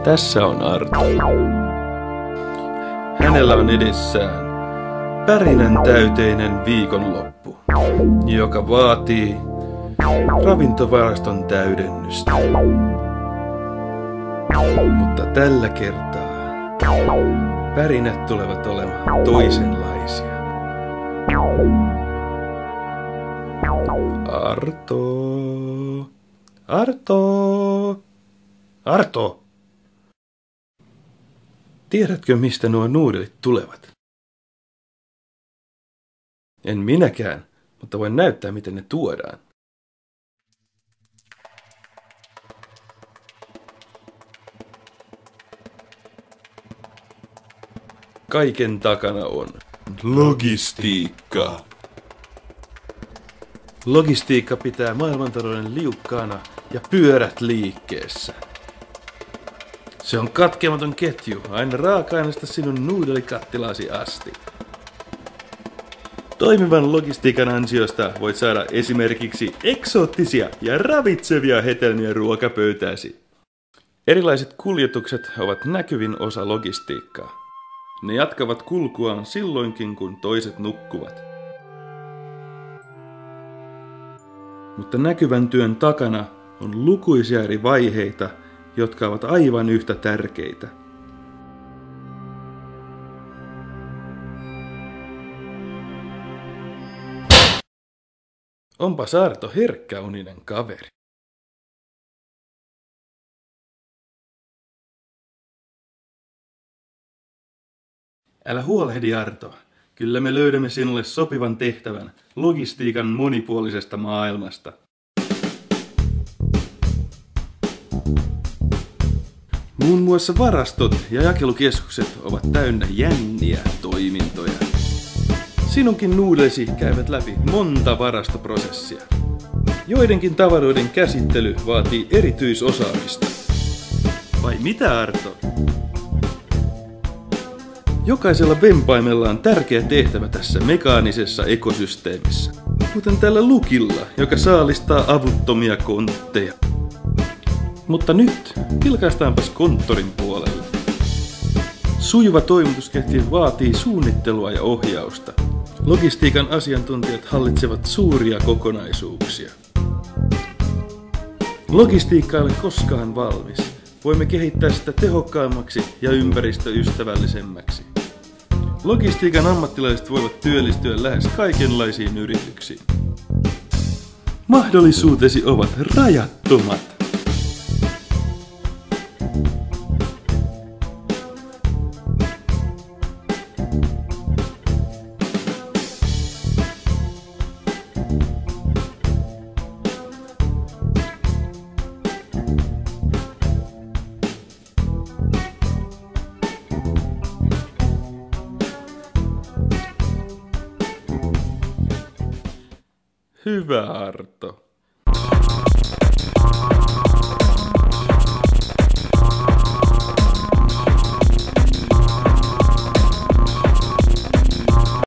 Tässä on Arto. Hänellä on edessään pärinän täyteinen viikonloppu, joka vaatii ravintovaraston täydennystä. Mutta tällä kertaa pärinät tulevat olemaan toisenlaisia. Arto. Arto. Arto. Tiedätkö, mistä nuo nuudelit tulevat? En minäkään, mutta voin näyttää, miten ne tuodaan. Kaiken takana on logistiikka. Logistiikka pitää maailmantalouden liukkaana ja pyörät liikkeessä. Se on katkematon ketju aina raaka-aineesta sinun nuudelikattilasi asti. Toimivan logistiikan ansiosta voit saada esimerkiksi eksoottisia ja ravitsevia hedelmiä ruokapöytääsi. Erilaiset kuljetukset ovat näkyvin osa logistiikkaa. Ne jatkavat kulkuaan silloinkin, kun toiset nukkuvat. Mutta näkyvän työn takana on lukuisia eri vaiheita, jotka ovat aivan yhtä tärkeitä. Onpas Arto herkkäuninen kaveri. Älä huolehdi, Arto. Kyllä me löydämme sinulle sopivan tehtävän logistiikan monipuolisesta maailmasta. Muun muassa varastot ja jakelukeskukset ovat täynnä jänniä toimintoja. Sinunkin nuudelisi käyvät läpi monta varastoprosessia. Joidenkin tavaroiden käsittely vaatii erityisosaamista. Vai mitä, Arto? Jokaisella vempaimella on tärkeä tehtävä tässä mekaanisessa ekosysteemissä. Kuten tällä Lukilla, joka saalistaa avuttomia kontteja. Mutta nyt vilkaistaanpas konttorin puolelle. Sujuva toimitusketju vaatii suunnittelua ja ohjausta. Logistiikan asiantuntijat hallitsevat suuria kokonaisuuksia. Logistiikka ei ole koskaan valmis. Voimme kehittää sitä tehokkaammaksi ja ympäristöystävällisemmäksi. Logistiikan ammattilaiset voivat työllistyä lähes kaikenlaisiin yrityksiin. Mahdollisuutesi ovat rajattomat. Hyvä, Arto.